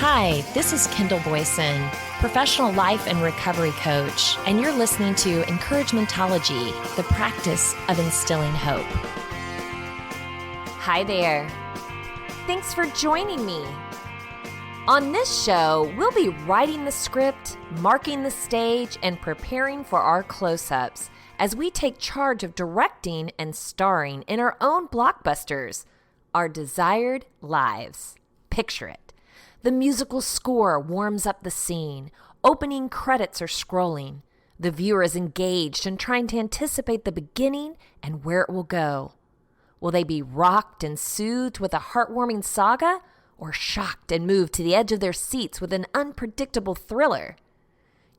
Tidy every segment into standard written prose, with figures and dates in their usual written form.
Hi, this is Kendall Boyson, professional life and recovery coach, and you're listening to Encouragementology, the practice of instilling hope. Hi there. Thanks for joining me. On this show, we'll be writing the script, marking the stage, and preparing for our close-ups as we take charge of directing and starring in our own blockbusters, our desired lives. Picture it. The musical score warms up the scene. Opening credits are scrolling. The viewer is engaged and trying to anticipate the beginning and where it will go. Will they be rocked and soothed with a heartwarming saga, or shocked and moved to the edge of their seats with an unpredictable thriller?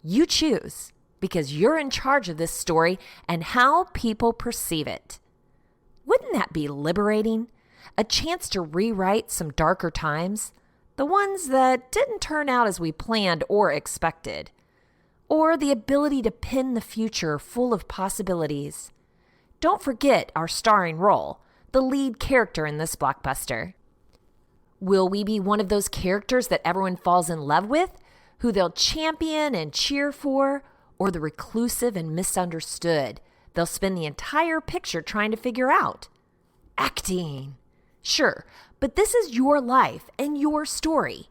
You choose, because you're in charge of this story and how people perceive it. Wouldn't that be liberating? A chance to rewrite some darker times? The ones that didn't turn out as we planned or expected. Or the ability to pin the future full of possibilities. Don't forget our starring role, the lead character in this blockbuster. Will we be one of those characters that everyone falls in love with, who they'll champion and cheer for, or the reclusive and misunderstood they'll spend the entire picture trying to figure out? Acting. Sure, but this is your life and your story.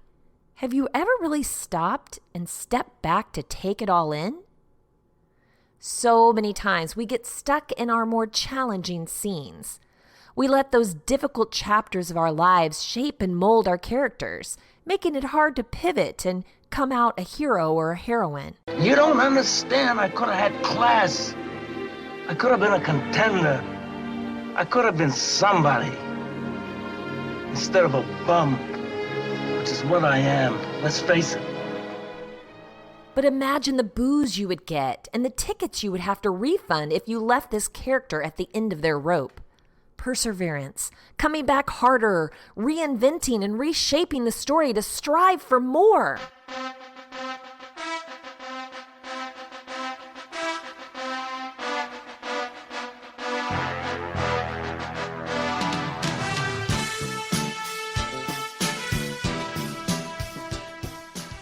Have you ever really stopped and stepped back to take it all in? So many times we get stuck in our more challenging scenes. We let those difficult chapters of our lives shape and mold our characters, making it hard to pivot and come out a hero or a heroine. You don't understand. I could have had class. I could have been a contender. I could have been somebody. Instead of a bum, which is what I am. Let's face it. But imagine the boos you would get and the tickets you would have to refund if you left this character at the end of their rope. Perseverance, coming back harder, reinventing and reshaping the story to strive for more.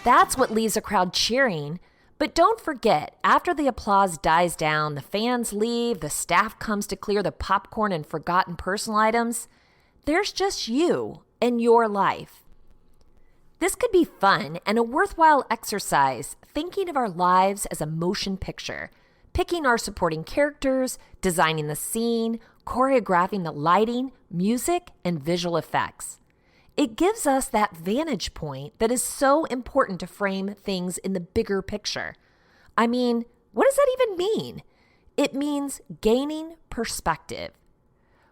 That's what leaves a crowd cheering. But don't forget, after the applause dies down, the fans leave, the staff comes to clear the popcorn and forgotten personal items, there's just you and your life. This could be fun and a worthwhile exercise, thinking of our lives as a motion picture, picking our supporting characters, designing the scene, choreographing the lighting, music, and visual effects. It gives us that vantage point that is so important to frame things in the bigger picture. I mean, what does that even mean? It means gaining perspective.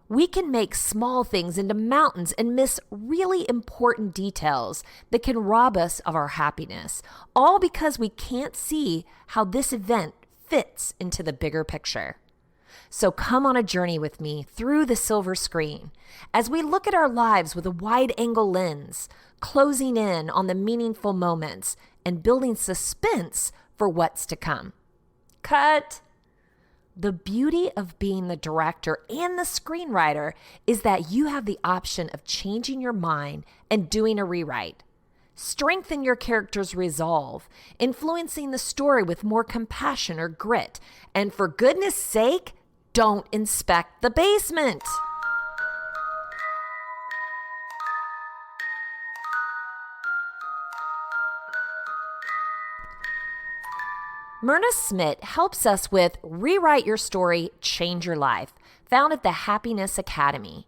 We can make small things into mountains and miss really important details that can rob us of our happiness, all because we can't see how this event fits into the bigger picture. So come on a journey with me through the silver screen as we look at our lives with a wide-angle lens, closing in on the meaningful moments and building suspense for what's to come. Cut! The beauty of being the director and the screenwriter is that you have the option of changing your mind and doing a rewrite. Strengthen your character's resolve, influencing the story with more compassion or grit, and for goodness sake, don't inspect the basement. Myrna Smith helps us with Rewrite Your Story, Change Your Life, found at the Happiness Academy.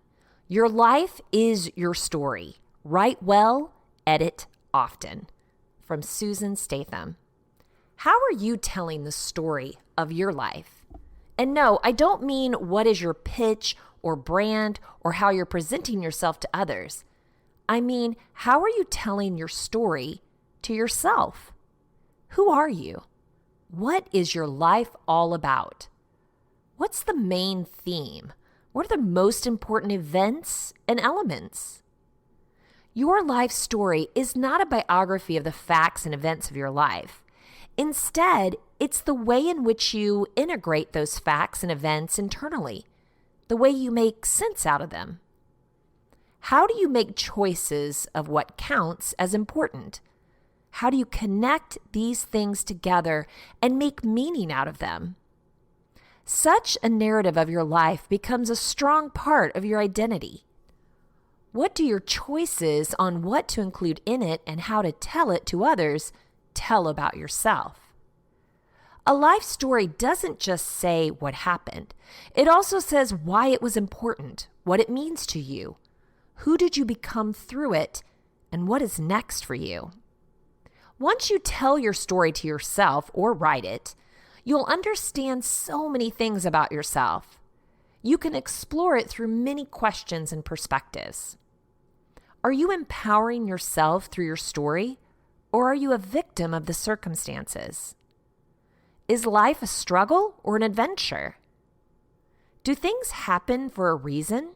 Your life is your story. Write well, edit often. From Susan Statham. How are you telling the story of your life? And no, I don't mean what is your pitch or brand or how you're presenting yourself to others. I mean, how are you telling your story to yourself? Who are you? What is your life all about? What's the main theme? What are the most important events and elements? Your life story is not a biography of the facts and events of your life. Instead, it's the way in which you integrate those facts and events internally, the way you make sense out of them. How do you make choices of what counts as important? How do you connect these things together and make meaning out of them? Such a narrative of your life becomes a strong part of your identity. What do your choices on what to include in it and how to tell it to others tell about yourself? A life story doesn't just say what happened. It also says why it was important, what it means to you, who did you become through it, and what is next for you. Once you tell your story to yourself or write it, you'll understand so many things about yourself. You can explore it through many questions and perspectives. Are you empowering yourself through your story, or are you a victim of the circumstances? Is life a struggle or an adventure? Do things happen for a reason?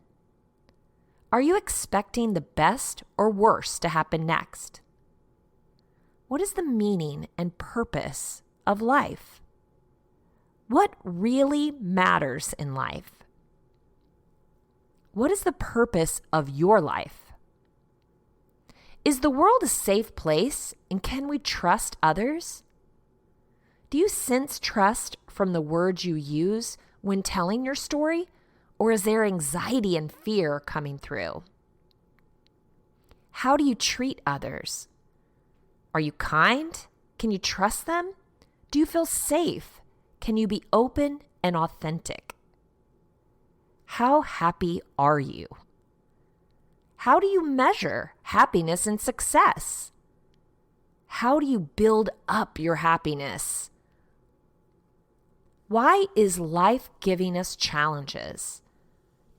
Are you expecting the best or worst to happen next? What is the meaning and purpose of life? What really matters in life? What is the purpose of your life? Is the world a safe place, and can we trust others? Do you sense trust from the words you use when telling your story, or is there anxiety and fear coming through? How do you treat others? Are you kind? Can you trust them? Do you feel safe? Can you be open and authentic? How happy are you? How do you measure happiness and success? How do you build up your happiness? Why is life giving us challenges?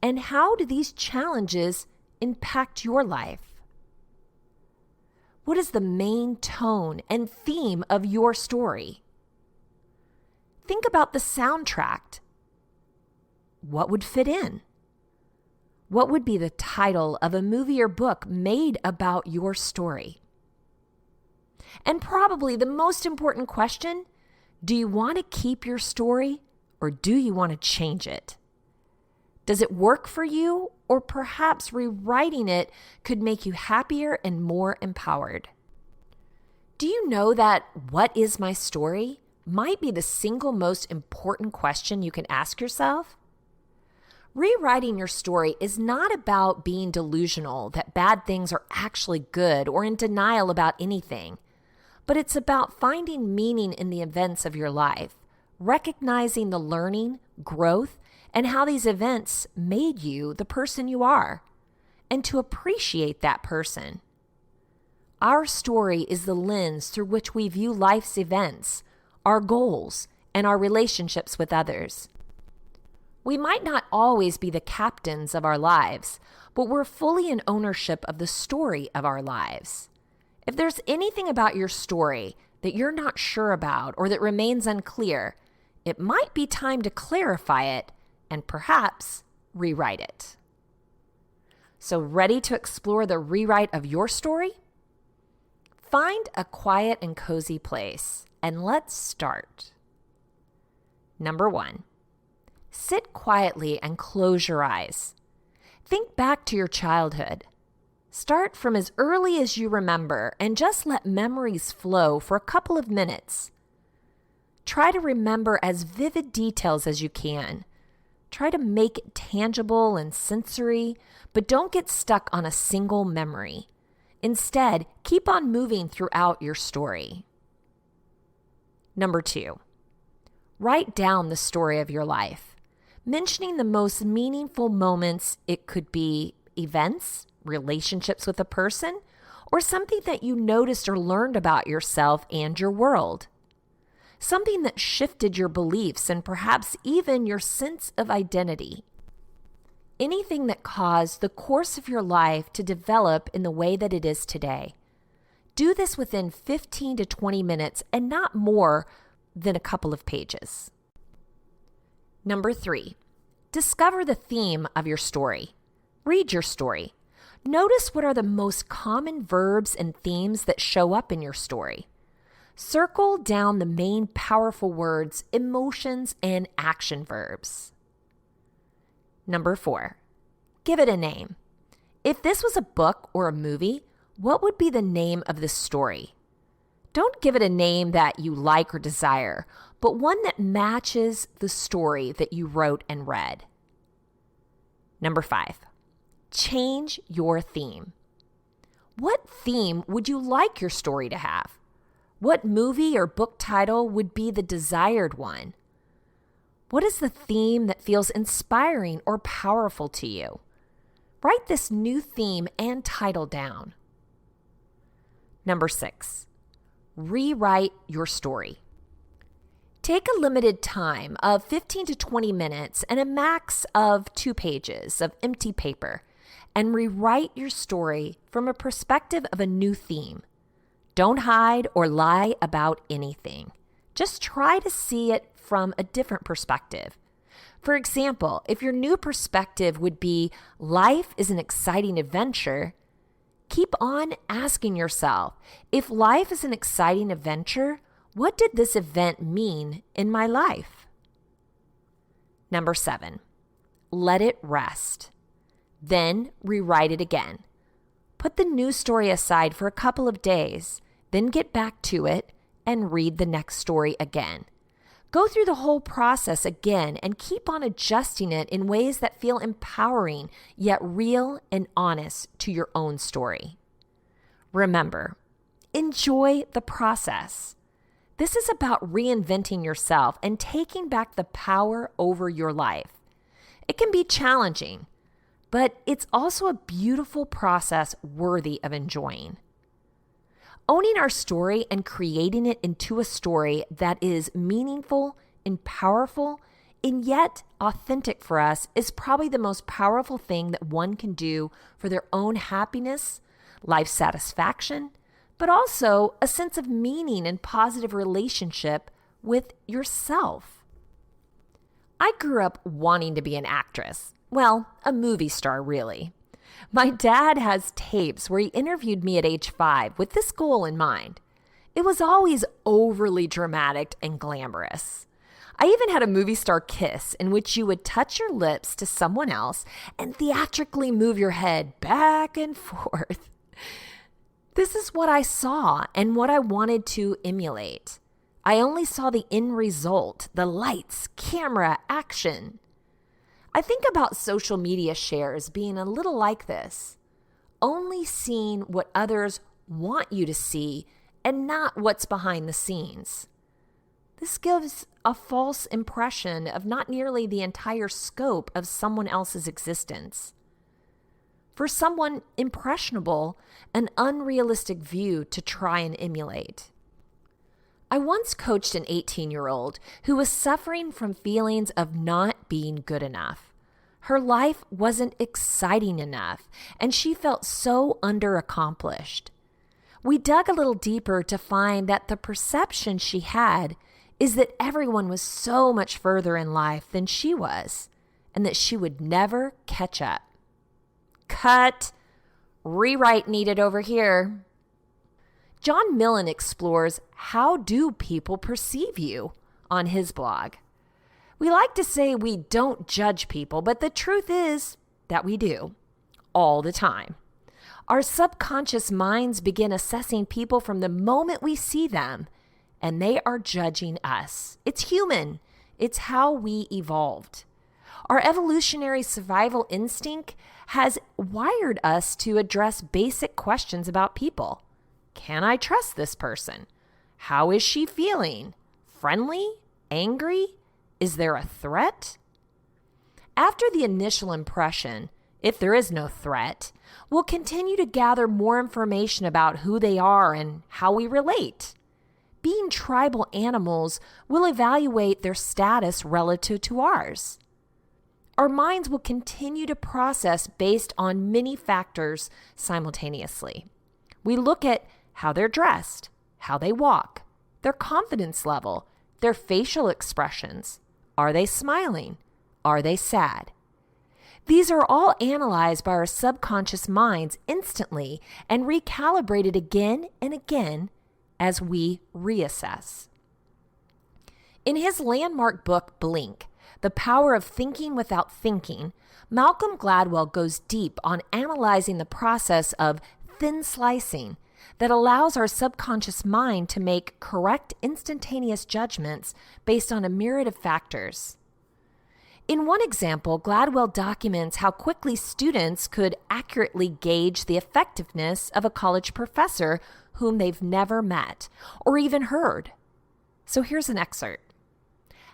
And how do these challenges impact your life? What is the main tone and theme of your story? Think about the soundtrack. What would fit in? What would be the title of a movie or book made about your story? And probably the most important question, do you want to keep your story or do you want to change it? Does it work for you, or perhaps rewriting it could make you happier and more empowered? Do you know that what is my story might be the single most important question you can ask yourself? Rewriting your story is not about being delusional that bad things are actually good or in denial about anything, but it's about finding meaning in the events of your life, recognizing the learning, growth, and how these events made you the person you are, and to appreciate that person. Our story is the lens through which we view life's events, our goals, and our relationships with others. We might not always be the captains of our lives, but we're fully in ownership of the story of our lives. If there's anything about your story that you're not sure about or that remains unclear, it might be time to clarify it and perhaps rewrite it. So, ready to explore the rewrite of your story? Find a quiet and cozy place, and let's start. Number 1, sit quietly and close your eyes. Think back to your childhood. Start from as early as you remember and just let memories flow for a couple of minutes. Try to remember as vivid details as you can. Try to make it tangible and sensory, but don't get stuck on a single memory. Instead, keep on moving throughout your story. Number 2, write down the story of your life, mentioning the most meaningful moments. It could be events, relationships with a person, or something that you noticed or learned about yourself and your world. Something that shifted your beliefs and perhaps even your sense of identity. Anything that caused the course of your life to develop in the way that it is today. Do this within 15 to 20 minutes and not more than a couple of pages. Number 3, discover the theme of your story. Read your story. Notice what are the most common verbs and themes that show up in your story. Circle down the main powerful words, emotions, and action verbs. Number 4, give it a name. If this was a book or a movie, what would be the name of this story? Don't give it a name that you like or desire, but one that matches the story that you wrote and read. Number 5, change your theme. What theme would you like your story to have? What movie or book title would be the desired one? What is the theme that feels inspiring or powerful to you? Write this new theme and title down. Number 6, rewrite your story. Take a limited time of 15 to 20 minutes and a max of 2 pages of empty paper and rewrite your story from a perspective of a new theme. Don't hide or lie about anything. Just try to see it from a different perspective. For example, if your new perspective would be life is an exciting adventure, keep on asking yourself, if life is an exciting adventure, what did this event mean in my life? Number 7, let it rest. Then rewrite it again. Put the new story aside for a couple of days, then get back to it and read the next story again. Go through the whole process again and keep on adjusting it in ways that feel empowering, yet real and honest to your own story. Remember, enjoy the process. This is about reinventing yourself and taking back the power over your life. It can be challenging, but it's also a beautiful process worthy of enjoying. Owning our story and creating it into a story that is meaningful and powerful and yet authentic for us is probably the most powerful thing that one can do for their own happiness, life satisfaction, but also a sense of meaning and positive relationship with yourself. I grew up wanting to be an actress. Well, a movie star, really. My dad has tapes where he interviewed me at age 5 with this goal in mind. It was always overly dramatic and glamorous. I even had a movie star kiss in which you would touch your lips to someone else and theatrically move your head back and forth. This is what I saw and what I wanted to emulate. I only saw the end result, the lights, camera, action. I think about social media shares being a little like this, only seeing what others want you to see and not what's behind the scenes. This gives a false impression of not nearly the entire scope of someone else's existence. For someone impressionable, an unrealistic view to try and emulate. I once coached an 18-year-old who was suffering from feelings of not being good enough. Her life wasn't exciting enough, and she felt so underaccomplished. We dug a little deeper to find that the perception she had is that everyone was so much further in life than she was, and that she would never catch up. Cut. Rewrite needed over here. John Millen explores how do people perceive you on his blog. We like to say we don't judge people, but the truth is that we do, all the time. Our subconscious minds begin assessing people from the moment we see them, and they are judging us. It's human. It's how we evolved. Our evolutionary survival instinct has wired us to address basic questions about people. Can I trust this person? How is she feeling? Friendly? Angry? Is there a threat? After the initial impression, if there is no threat, we'll continue to gather more information about who they are and how we relate. Being tribal animals, we'll evaluate their status relative to ours. Our minds will continue to process based on many factors simultaneously. We look at how they're dressed, how they walk, their confidence level, their facial expressions. Are they smiling? Are they sad? These are all analyzed by our subconscious minds instantly and recalibrated again and again as we reassess. In his landmark book, Blink, The Power of Thinking Without Thinking, Malcolm Gladwell goes deep on analyzing the process of thin slicing that allows our subconscious mind to make correct instantaneous judgments based on a myriad of factors. In one example, Gladwell documents how quickly students could accurately gauge the effectiveness of a college professor whom they've never met or even heard. So here's an excerpt.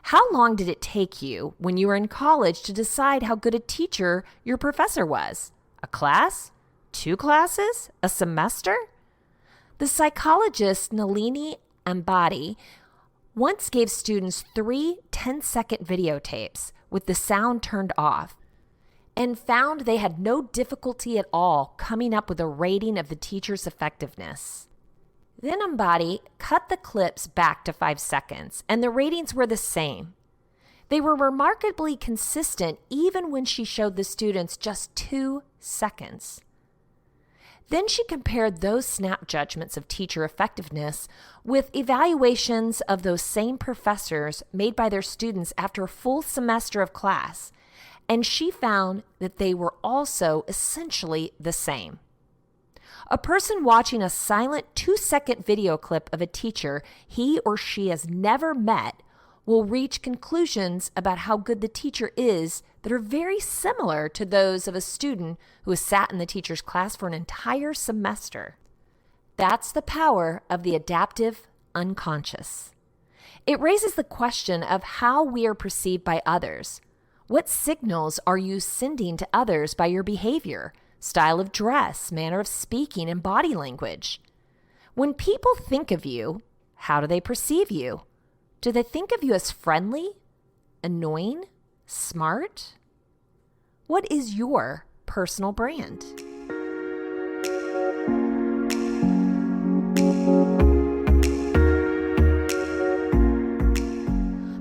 How long did it take you when you were in college to decide how good a teacher your professor was? A class? 2 classes? A semester? The psychologist Nalini Ambati once gave students 3 10-second videotapes with the sound turned off and found they had no difficulty at all coming up with a rating of the teacher's effectiveness. Then Ambati cut the clips back to 5 seconds, and the ratings were the same. They were remarkably consistent even when she showed the students just 2 seconds. Then she compared those snap judgments of teacher effectiveness with evaluations of those same professors made by their students after a full semester of class, and she found that they were also essentially the same. A person watching a silent 2-second video clip of a teacher he or she has never met will reach conclusions about how good the teacher is that are very similar to those of a student who has sat in the teacher's class for an entire semester. That's the power of the adaptive unconscious. It raises the question of how we are perceived by others. What signals are you sending to others by your behavior, style of dress, manner of speaking, and body language? When people think of you, how do they perceive you? Do they think of you as friendly, annoying, smart? What is your personal brand?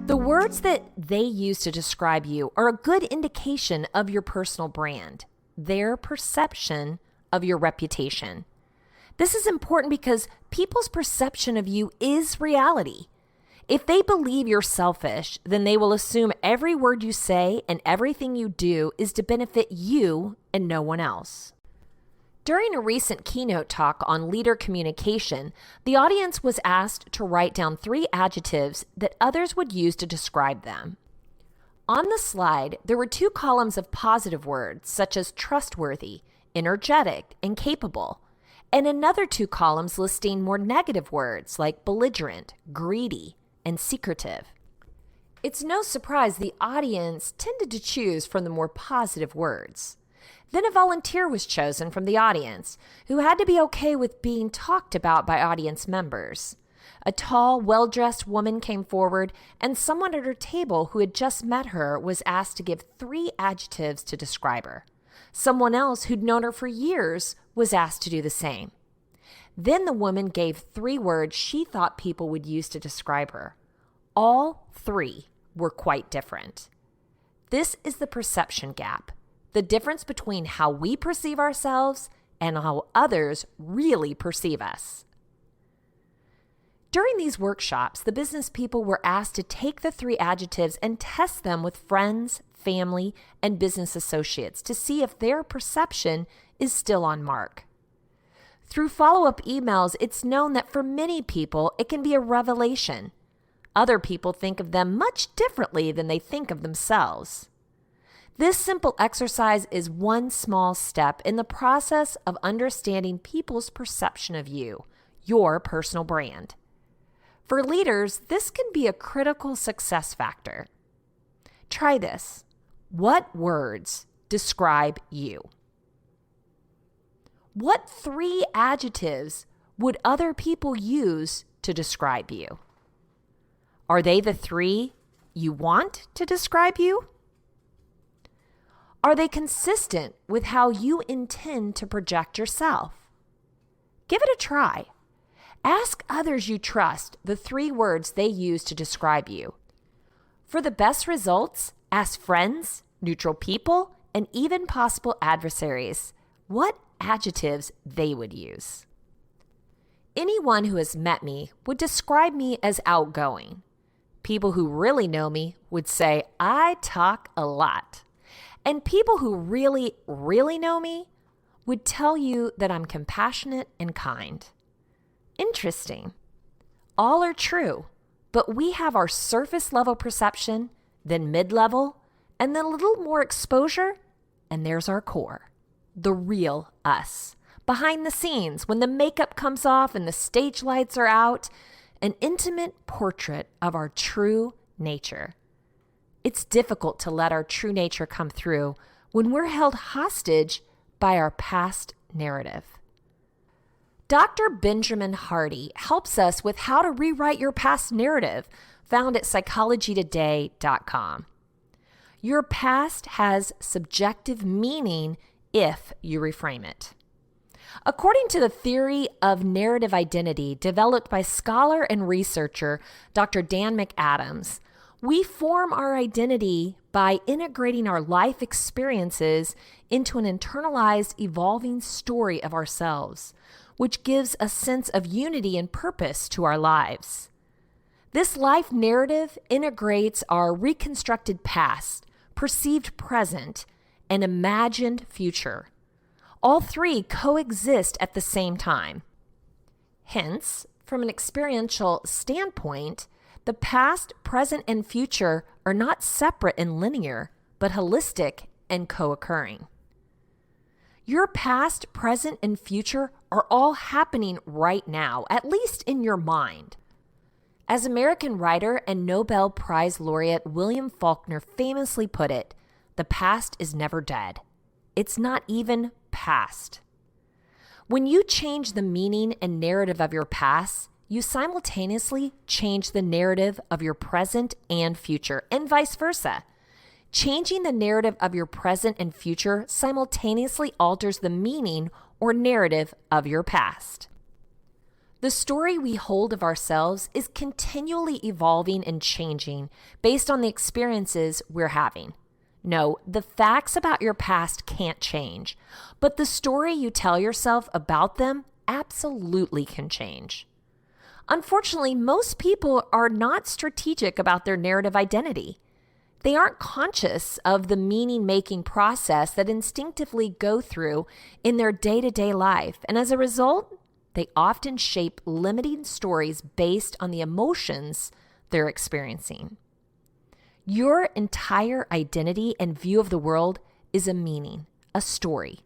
The words that they use to describe you are a good indication of your personal brand, their perception of your reputation. This is important because people's perception of you is reality. If they believe you're selfish, then they will assume every word you say and everything you do is to benefit you and no one else. During a recent keynote talk on leader communication, the audience was asked to write down 3 adjectives that others would use to describe them. On the slide, there were 2 columns of positive words such as trustworthy, energetic, and capable, and another 2 columns listing more negative words like belligerent, greedy, and secretive. It's no surprise the audience tended to choose from the more positive words. Then a volunteer was chosen from the audience who had to be okay with being talked about by audience members. A tall, well-dressed woman came forward, and someone at her table who had just met her was asked to give 3 adjectives to describe her. Someone else who'd known her for years was asked to do the same. Then the woman gave 3 words she thought people would use to describe her. All 3 were quite different. This is the perception gap, the difference between how we perceive ourselves and how others really perceive us. During these workshops, the business people were asked to take the 3 adjectives and test them with friends, family, and business associates to see if their perception is still on mark. Through follow-up emails, it's known that for many people, it can be a revelation. Other people think of them much differently than they think of themselves. This simple exercise is one small step in the process of understanding people's perception of you, your personal brand. For leaders, this can be a critical success factor. Try this. What words describe you? What 3 adjectives would other people use to describe you? Are they the 3 you want to describe you? Are they consistent with how you intend to project yourself? Give it a try. Ask others you trust the 3 words they use to describe you. For the best results, ask friends, neutral people, and even possible adversaries what adjectives they would use. Anyone who has met me would describe me as outgoing. People who really know me would say I talk a lot. And people who really, really know me would tell you that I'm compassionate and kind. Interesting. All are true, but we have our surface level perception, then mid-level, and then a little more exposure, and there's our core, the real us. Behind the scenes, when the makeup comes off and the stage lights are out, an intimate portrait of our true nature. It's difficult to let our true nature come through when we're held hostage by our past narrative. Dr. Benjamin Hardy helps us with how to rewrite your past narrative, found at psychologytoday.com. Your past has subjective meaning if you reframe it. According to the theory of narrative identity developed by scholar and researcher Dr. Dan McAdams, we form our identity by integrating our life experiences into an internalized, evolving story of ourselves, which gives a sense of unity and purpose to our lives. This life narrative integrates our reconstructed past, perceived present, and imagined future. All three coexist at the same time. Hence, from an experiential standpoint, the past, present, and future are not separate and linear, but holistic and co-occurring. Your past, present, and future are all happening right now, at least in your mind. As American writer and Nobel Prize laureate William Faulkner famously put it, the past is never dead. It's not even past. When you change the meaning and narrative of your past, you simultaneously change the narrative of your present and future, and vice versa. Changing the narrative of your present and future simultaneously alters the meaning or narrative of your past. The story we hold of ourselves is continually evolving and changing based on the experiences we're having. No, the facts about your past can't change, but the story you tell yourself about them absolutely can change. Unfortunately, most people are not strategic about their narrative identity. They aren't conscious of the meaning-making process that instinctively go through in their day-to-day life, and as a result, they often shape limiting stories based on the emotions they're experiencing. Your entire identity and view of the world is a meaning, a story.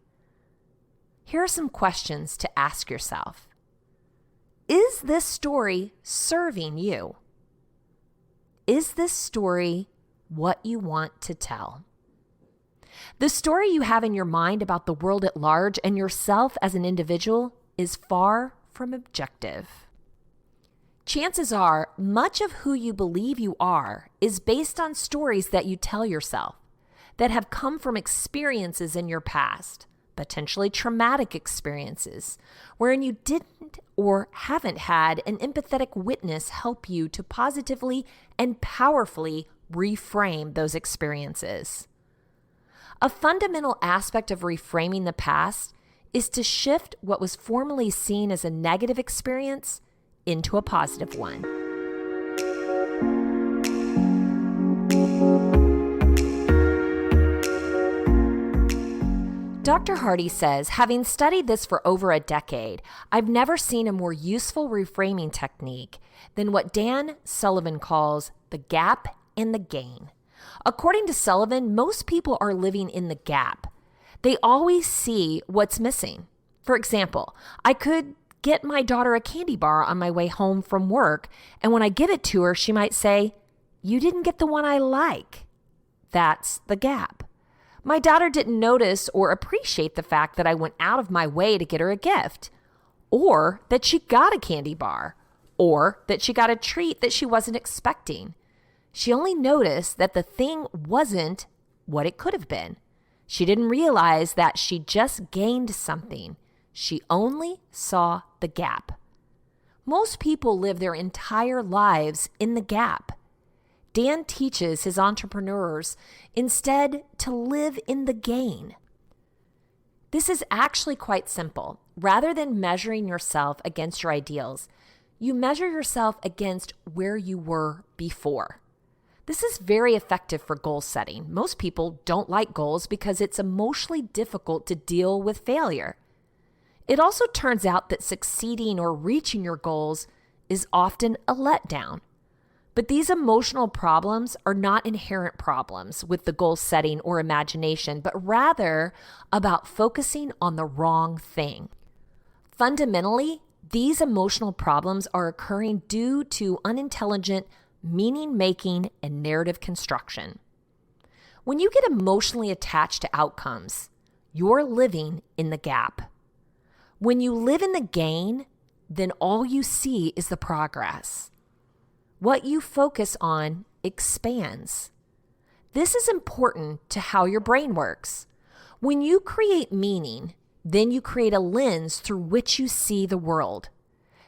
Here are some questions to ask yourself. Is this story serving you? Is this story what you want to tell? The story you have in your mind about the world at large and yourself as an individual is far from objective. Chances are, much of who you believe you are is based on stories that you tell yourself that have come from experiences in your past, potentially traumatic experiences, wherein you didn't or haven't had an empathetic witness help you to positively and powerfully reframe those experiences. A fundamental aspect of reframing the past is to shift what was formerly seen as a negative experience into a positive one. Dr. Hardy says, having studied this for over a decade, I've never seen a more useful reframing technique than what Dan Sullivan calls the gap and the gain. According to Sullivan, most people are living in the gap. They always see what's missing. For example, I could get my daughter a candy bar on my way home from work, and when I give it to her, she might say, "You didn't get the one I like." That's the gap. My daughter didn't notice or appreciate the fact that I went out of my way to get her a gift, or that she got a candy bar, or that she got a treat that she wasn't expecting. She only noticed that the thing wasn't what it could have been. She didn't realize that she just gained something. She only saw the gap. Most people live their entire lives in the gap. Dan teaches his entrepreneurs instead to live in the gain. This is actually quite simple. Rather than measuring yourself against your ideals, you measure yourself against where you were before. This is very effective for goal setting. Most people don't like goals because it's emotionally difficult to deal with failure. It also turns out that succeeding or reaching your goals is often a letdown. But these emotional problems are not inherent problems with the goal setting or imagination, but rather about focusing on the wrong thing. Fundamentally, these emotional problems are occurring due to unintelligent meaning-making and narrative construction. When you get emotionally attached to outcomes, you're living in the gap. When you live in the gain, then all you see is the progress. What you focus on expands. This is important to how your brain works. When you create meaning, then you create a lens through which you see the world.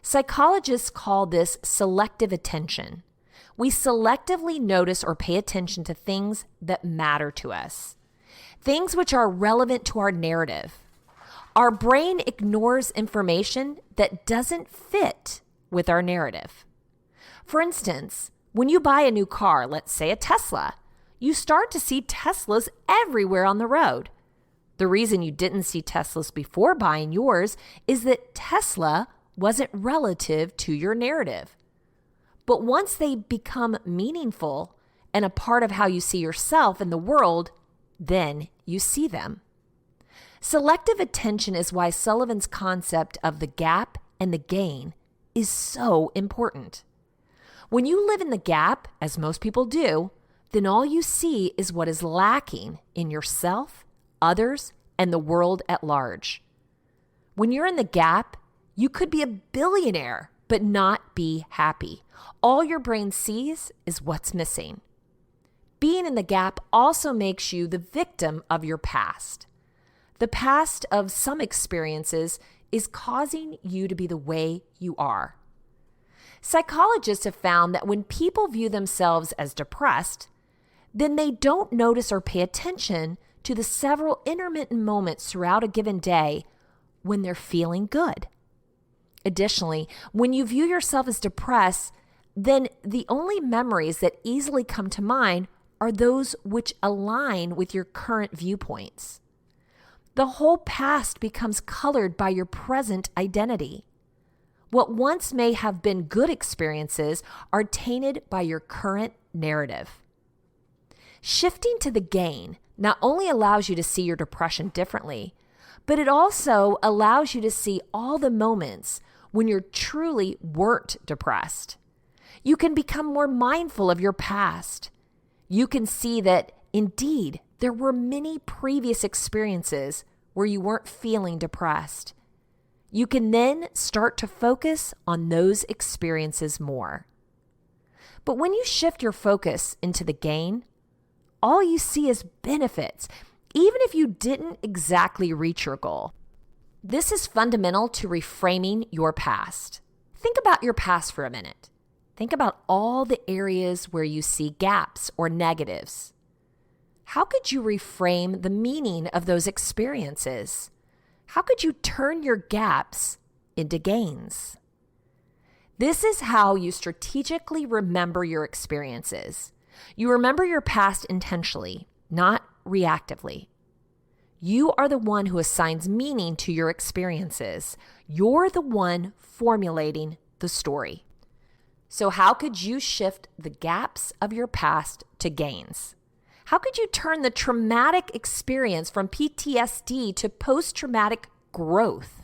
Psychologists call this selective attention. We selectively notice or pay attention to things that matter to us, things which are relevant to our narrative. Our brain ignores information that doesn't fit with our narrative. For instance, when you buy a new car, let's say a Tesla, you start to see Teslas everywhere on the road. The reason you didn't see Teslas before buying yours is that Tesla wasn't relative to your narrative. But once they become meaningful and a part of how you see yourself and the world, then you see them. Selective attention is why Sullivan's concept of the gap and the gain is so important. When you live in the gap, as most people do, then all you see is what is lacking in yourself, others, and the world at large. When you're in the gap, you could be a billionaire, but not be happy. All your brain sees is what's missing. Being in the gap also makes you the victim of your past. The past of some experiences is causing you to be the way you are. Psychologists have found that when people view themselves as depressed, then they don't notice or pay attention to the several intermittent moments throughout a given day when they're feeling good. Additionally, when you view yourself as depressed, then the only memories that easily come to mind are those which align with your current viewpoints. The whole past becomes colored by your present identity. What once may have been good experiences are tainted by your current narrative. Shifting to the gain not only allows you to see your depression differently, but it also allows you to see all the moments when you truly weren't depressed. You can become more mindful of your past. You can see that, indeed, there were many previous experiences where you weren't feeling depressed. You can then start to focus on those experiences more. But when you shift your focus into the gain, all you see is benefits, even if you didn't exactly reach your goal. This is fundamental to reframing your past. Think about your past for a minute. Think about all the areas where you see gaps or negatives. How could you reframe the meaning of those experiences? How could you turn your gaps into gains? This is how you strategically remember your experiences. You remember your past intentionally, not reactively. You are the one who assigns meaning to your experiences. You're the one formulating the story. So how could you shift the gaps of your past to gains? How could you turn the traumatic experience from PTSD to post-traumatic growth?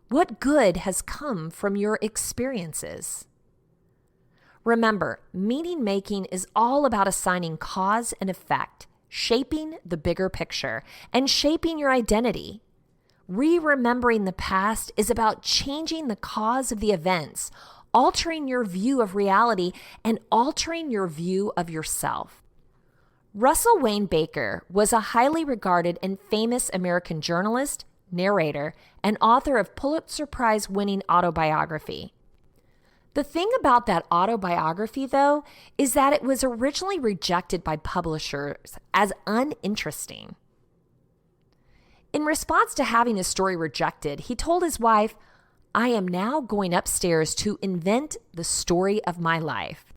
What good has come from your experiences? Remember, meaning making is all about assigning cause and effect, shaping the bigger picture, and shaping your identity. Remembering the past is about changing the cause of the events, altering your view of reality, and altering your view of yourself. Russell Wayne Baker was a highly regarded and famous American journalist, narrator, and author of Pulitzer Prize-winning autobiography. The thing about that autobiography, though, is that it was originally rejected by publishers as uninteresting. In response to having his story rejected, he told his wife, I am now going upstairs to invent the story of my life.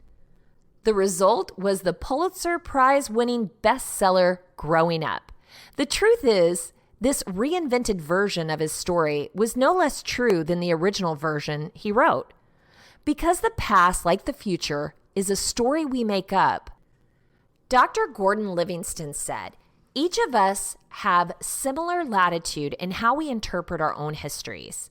The result was the Pulitzer Prize-winning bestseller, Growing Up. The truth is, this reinvented version of his story was no less true than the original version he wrote. Because the past, like the future, is a story we make up, Dr. Gordon Livingston said, each of us have similar latitude in how we interpret our own histories.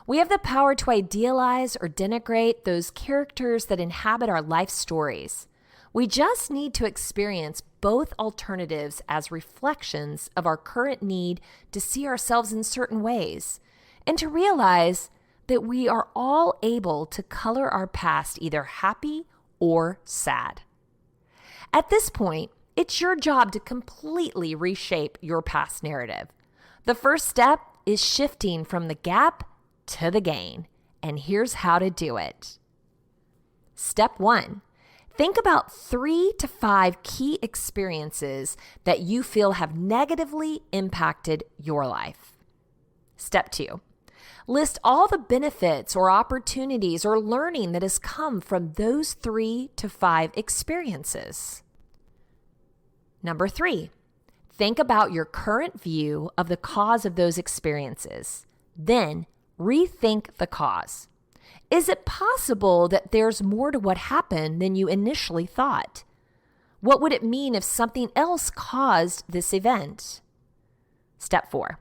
We have the power to idealize or denigrate those characters that inhabit our life stories. We just need to experience both alternatives as reflections of our current need to see ourselves in certain ways, and to realize that we are all able to color our past either happy or sad. At this point, it's your job to completely reshape your past narrative. The first step is shifting from the gap to the gain, and here's how to do it. Step 1. Think about 3 to 5 key experiences that you feel have negatively impacted your life. Step 2. List all the benefits or opportunities or learning that has come from those 3 to 5 experiences. Number 3. Think about your current view of the cause of those experiences. Then rethink the cause. Is it possible that there's more to what happened than you initially thought? What would it mean if something else caused this event? Step 4.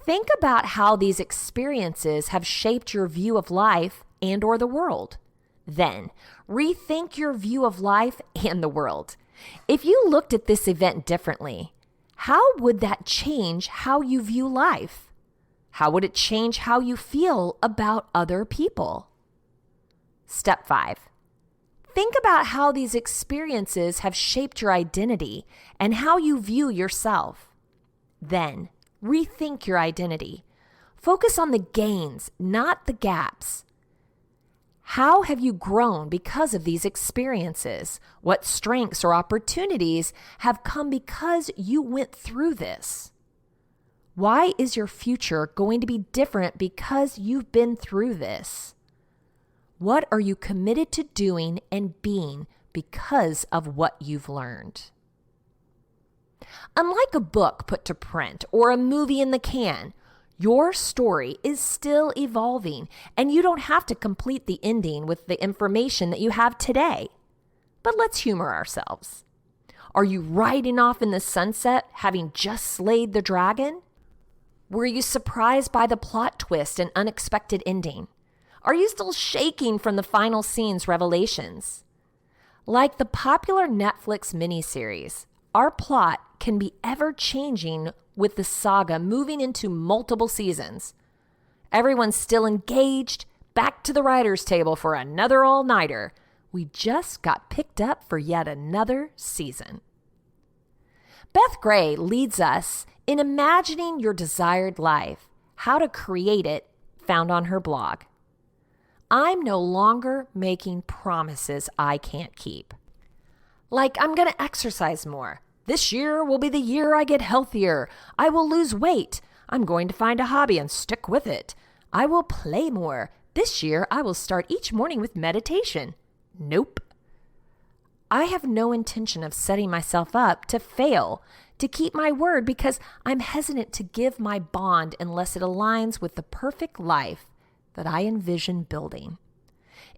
Think about how these experiences have shaped your view of life and/or the world. Then, rethink your view of life and the world. If you looked at this event differently, how would that change how you view life? How would it change how you feel about other people? Step 5. Think about how these experiences have shaped your identity and how you view yourself. Then, rethink your identity. Focus on the gains, not the gaps. How have you grown because of these experiences? What strengths or opportunities have come because you went through this? Why is your future going to be different because you've been through this? What are you committed to doing and being because of what you've learned? Unlike a book put to print or a movie in the can, your story is still evolving, and you don't have to complete the ending with the information that you have today. But let's humor ourselves. Are you riding off in the sunset, having just slayed the dragon? Were you surprised by the plot twist and unexpected ending? Are you still shaking from the final scene's revelations? Like the popular Netflix miniseries, our plot can be ever-changing with the saga moving into multiple seasons. Everyone's still engaged, back to the writer's table for another all-nighter. We just got picked up for yet another season. Beth Gray leads us in imagining your desired life, how to create it, found on her blog. I'm no longer making promises I can't keep. Like, I'm going to exercise more. This year will be the year I get healthier. I will lose weight. I'm going to find a hobby and stick with it. I will play more. This year I will start each morning with meditation. Nope. I have no intention of setting myself up to fail, to keep my word, because I'm hesitant to give my bond unless it aligns with the perfect life that I envision building.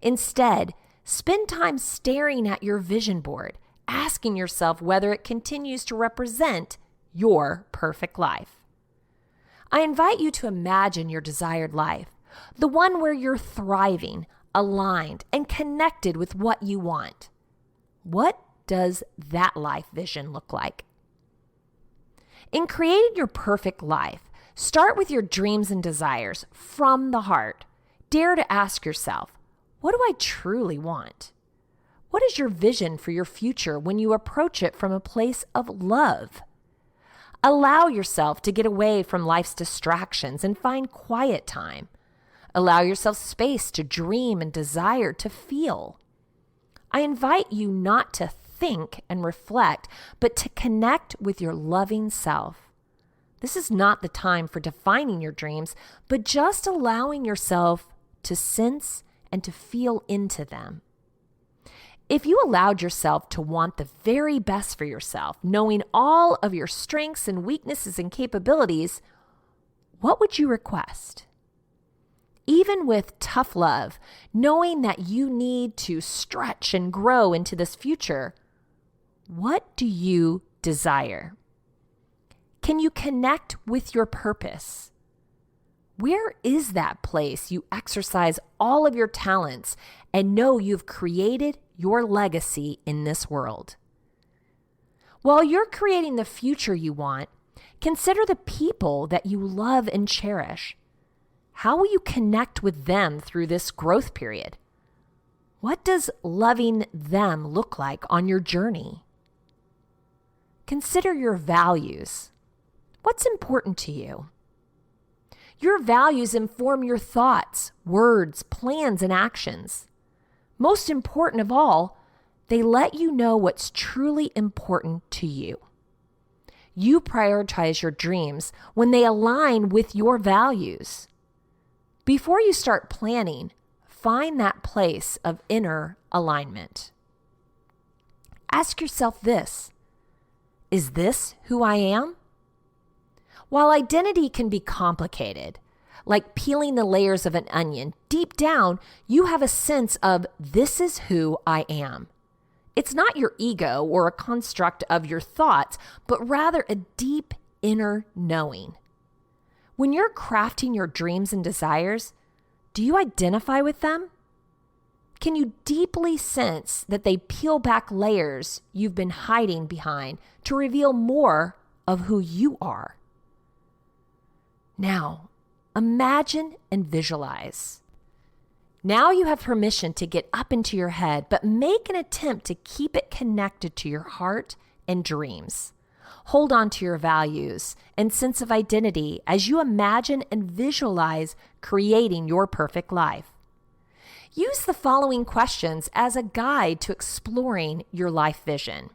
Instead, spend time staring at your vision board, asking yourself whether it continues to represent your perfect life. I invite you to imagine your desired life, the one where you're thriving, aligned, and connected with what you want. What does that life vision look like? In creating your perfect life, start with your dreams and desires from the heart. Dare to ask yourself, what do I truly want? What is your vision for your future when you approach it from a place of love? Allow yourself to get away from life's distractions and find quiet time. Allow yourself space to dream and desire to feel. I invite you not to think and reflect, but to connect with your loving self. This is not the time for defining your dreams, but just allowing yourself to sense and to feel into them. If you allowed yourself to want the very best for yourself, knowing all of your strengths and weaknesses and capabilities, what would you request? Even with tough love, knowing that you need to stretch and grow into this future, what do you desire? Can you connect with your purpose? Where is that place you exercise all of your talents and know you've created your legacy in this world? While you're creating the future you want, consider the people that you love and cherish. How will you connect with them through this growth period? What does loving them look like on your journey? Consider your values. What's important to you? Your values inform your thoughts, words, plans, and actions. Most important of all, they let you know what's truly important to you. You prioritize your dreams when they align with your values. Before you start planning, find that place of inner alignment. Ask yourself this: is this who I am? While identity can be complicated, like peeling the layers of an onion, deep down, you have a sense of this is who I am. It's not your ego or a construct of your thoughts, but rather a deep inner knowing. When you're crafting your dreams and desires, do you identify with them? Can you deeply sense that they peel back layers you've been hiding behind to reveal more of who you are? Now, imagine and visualize. Now you have permission to get up into your head, but make an attempt to keep it connected to your heart and dreams. Hold on to your values and sense of identity as you imagine and visualize creating your perfect life. Use the following questions as a guide to exploring your life vision.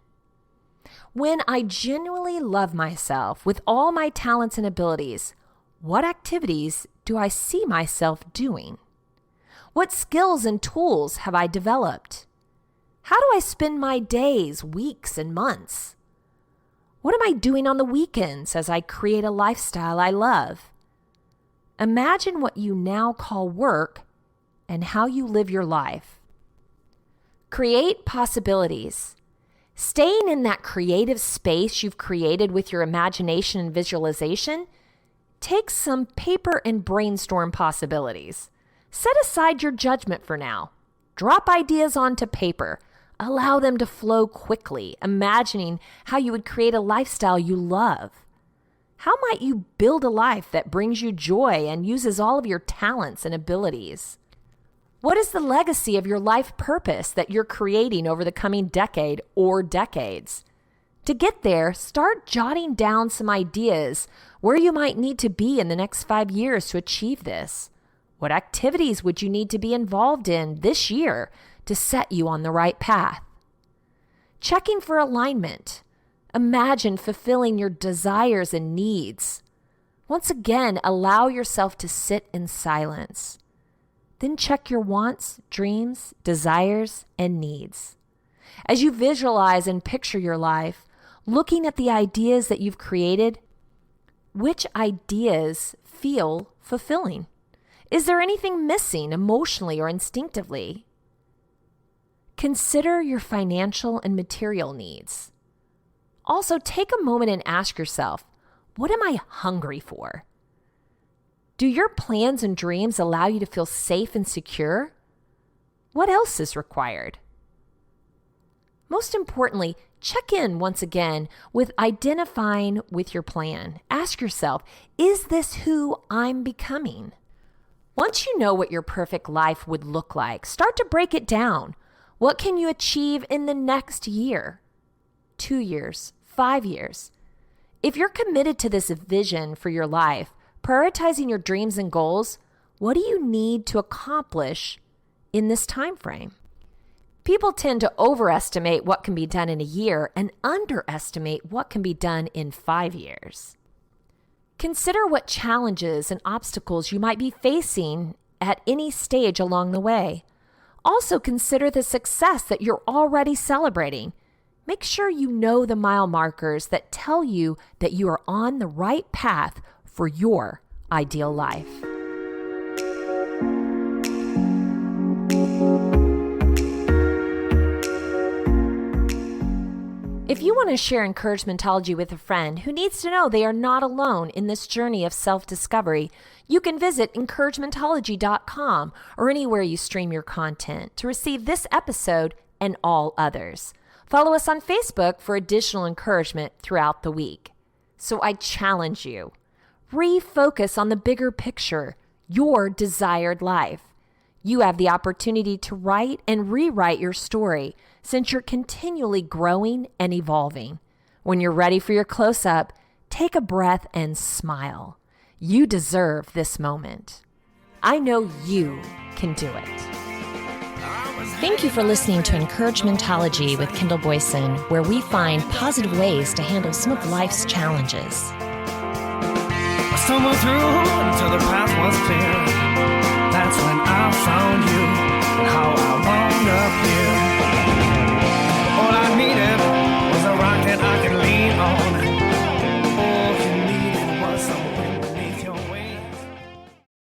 When I genuinely love myself with all my talents and abilities, what activities do I see myself doing? What skills and tools have I developed? How do I spend my days, weeks, and months? What am I doing on the weekends as I create a lifestyle I love? Imagine what you now call work and how you live your life. Create possibilities. Staying in that creative space you've created with your imagination and visualization, take some paper and brainstorm possibilities. Set aside your judgment for now. Drop ideas onto paper. Allow them to flow quickly, imagining how you would create a lifestyle you love. How might you build a life that brings you joy and uses all of your talents and abilities? What is the legacy of your life purpose that you're creating over the coming decade or decades? To get there, start jotting down some ideas where you might need to be in the next 5 years to achieve this. What activities would you need to be involved in this year to set you on the right path? Checking for alignment. Imagine fulfilling your desires and needs. Once again, allow yourself to sit in silence. Then check your wants, dreams, desires, and needs. As you visualize and picture your life, looking at the ideas that you've created, which ideas feel fulfilling? Is there anything missing emotionally or instinctively? Consider your financial and material needs. Also, take a moment and ask yourself, what am I hungry for? Do your plans and dreams allow you to feel safe and secure? What else is required? Most importantly, check in once again with identifying with your plan. Ask yourself, is this who I'm becoming? Once you know what your perfect life would look like, start to break it down. What can you achieve in the next year, 2 years, 5 years? If you're committed to this vision for your life, prioritizing your dreams and goals, what do you need to accomplish in this time frame? People tend to overestimate what can be done in a year and underestimate what can be done in 5 years. Consider what challenges and obstacles you might be facing at any stage along the way. Also consider the success that you're already celebrating. Make sure you know the mile markers that tell you that you are on the right path for your ideal life. If you want to share encouragementology with a friend who needs to know they are not alone in this journey of self-discovery, you can visit encouragementology.com or anywhere you stream your content to receive this episode and all others. Follow us on Facebook for additional encouragement throughout the week. So I challenge you, refocus on the bigger picture, your desired life. You have the opportunity to write and rewrite your story since you're continually growing and evolving. When you're ready for your close-up, take a breath and smile. You deserve this moment. I know you can do it. Thank you for listening to Encouragementology with Kendall Boyson, where we find positive ways to handle some of life's challenges. I stumbled through until the path was clear.